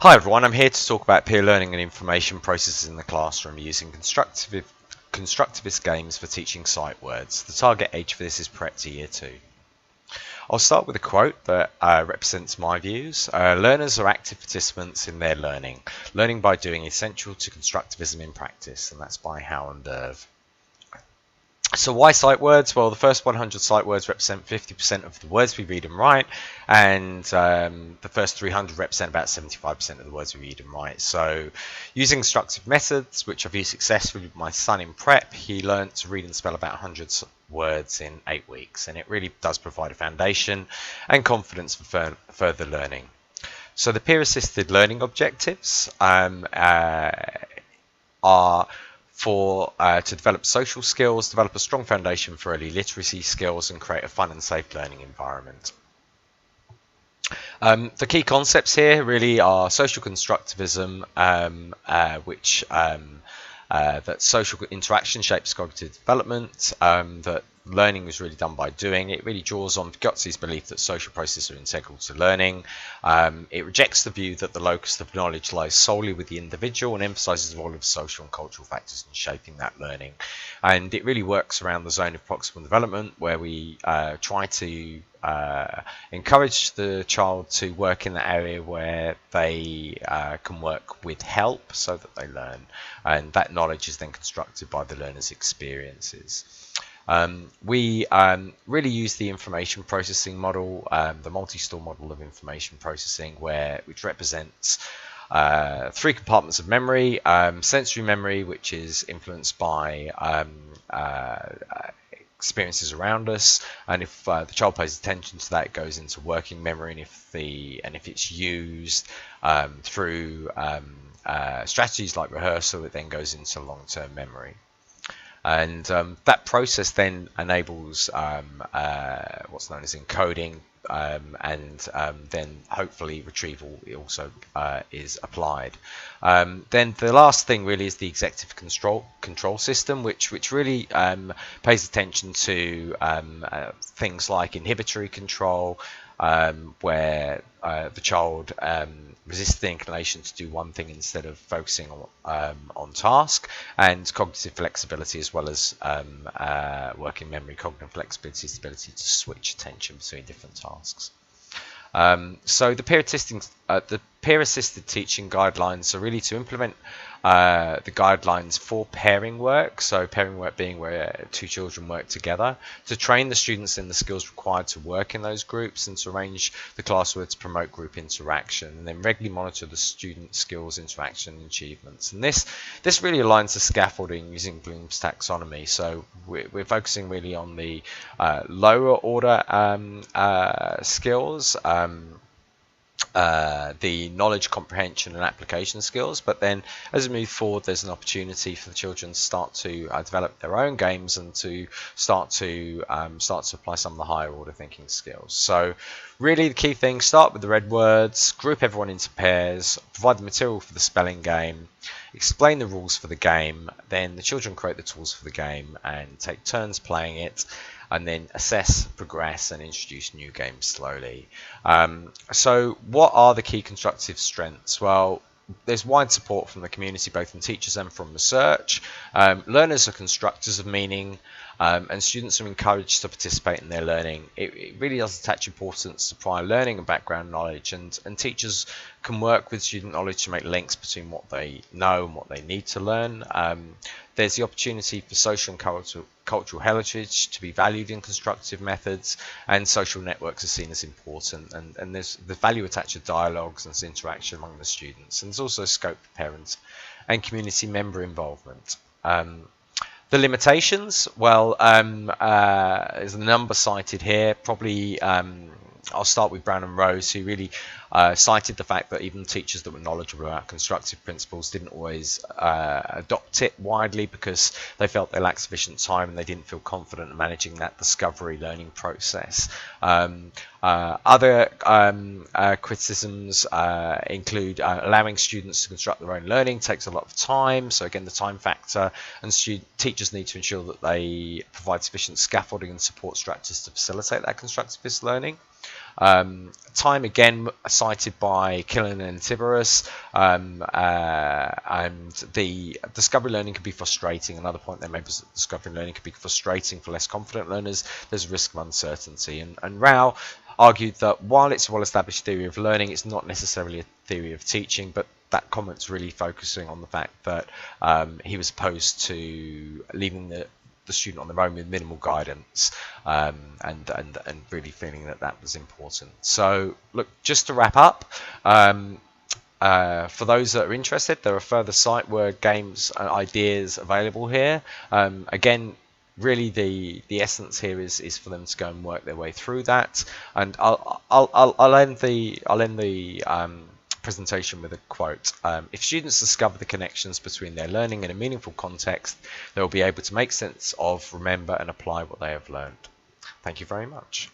Hi everyone, I'm here to talk about peer learning and information processes in the classroom using constructivist games for teaching sight words. The target age for this is prep to year 2. I'll start with a quote that represents my views. Learners are active participants in their learning. Learning by doing is essential to constructivism in practice, and that's by Howard Derv. So why sight words? Well, the first 100 sight words represent 50% of the words we read and write, and the first 300 represent about 75% of the words we read and write. So using constructive methods, which I've used successfully with my son in prep, he learned to read and spell about 100 words in 8 weeks, and it really does provide a foundation and confidence for further learning. So the peer-assisted learning objectives are to develop social skills, develop a strong foundation for early literacy skills, and create a fun and safe learning environment. The key concepts here really are social constructivism, which that social interaction shapes cognitive development, that learning is really done by doing. It really draws on Gotzi's belief that social processes are integral to learning. It rejects the view that the locus of knowledge lies solely with the individual and emphasizes the role of social and cultural factors in shaping that learning. And it really works around the zone of proximal development, where we try to encourage the child to work in the area where they can work with help so that they learn, and that knowledge is then constructed by the learner's experiences. We really use the information processing model, the multi-store model of information processing, which represents 3 compartments of memory: sensory memory, which is influenced by experiences around us, and if the child pays attention to that, it goes into working memory, and if it's used through strategies like rehearsal, it then goes into long-term memory. And that process then enables what's known as encoding, and then hopefully retrieval also is applied. Then the last thing really is the executive control system, which really pays attention to things like inhibitory control, where the child resists the inclination to do one thing instead of focusing on task, and cognitive flexibility, as well as working memory. Cognitive flexibility is the ability to switch attention between different tasks. So the peer-assisted teaching guidelines are really to implement the guidelines for pairing work, so pairing work being where 2 children work together, to train the students in the skills required to work in those groups, and to arrange the classwork to promote group interaction, and then regularly monitor the student skills, interaction, and achievements. And this really aligns the scaffolding using Bloom's taxonomy. So we're focusing really on the lower order skills, the knowledge comprehension and application skills, but then as we move forward, there's an opportunity for the children to start to develop their own games, and to start to apply some of the higher order thinking skills. So really the key thing: start with the red words, group everyone into pairs, provide the material for the spelling game, explain the rules for the game, then the children create the tools for the game and take turns playing it, and then assess, progress, and introduce new games slowly. So what are the key constructive strengths? Well, there's wide support from the community, both from teachers and from research. Learners are constructors of meaning, and students are encouraged to participate in their learning. It really does attach importance to prior learning and background knowledge, and teachers can work with student knowledge to make links between what they know and what they need to learn. There's the opportunity for social and cultural heritage to be valued in constructive methods, and social networks are seen as important, and there's the value attached to dialogues and interaction among the students, and there's also scope for parents and community member involvement. The limitations, well, there's a number cited here. Probably I'll start with Brown and Rose, who really cited the fact that even teachers that were knowledgeable about constructive principles didn't always adopt it widely, because they felt they lacked sufficient time and they didn't feel confident in managing that discovery learning process. Other criticisms include allowing students to construct their own learning takes a lot of time, so again the time factor, and teachers need to ensure that they provide sufficient scaffolding and support structures to facilitate that constructivist learning. Time again cited by Killen and Tiberius, and the discovery learning can be frustrating. Another point they made was that discovery learning can be frustrating for less confident learners. There's a risk of uncertainty, and Rao argued that while it's a well-established theory of learning, it's not necessarily a theory of teaching, but that comment's really focusing on the fact that he was opposed to leaving the student on their own with minimal guidance, and really feeling that that was important. So look, just to wrap up, for those that are interested, there are further site word games and ideas available here. Again, really the essence here is for them to go and work their way through that. And I'll end the presentation with a quote. If students discover the connections between their learning in a meaningful context, they will be able to make sense of, remember, and apply what they have learned. Thank you very much.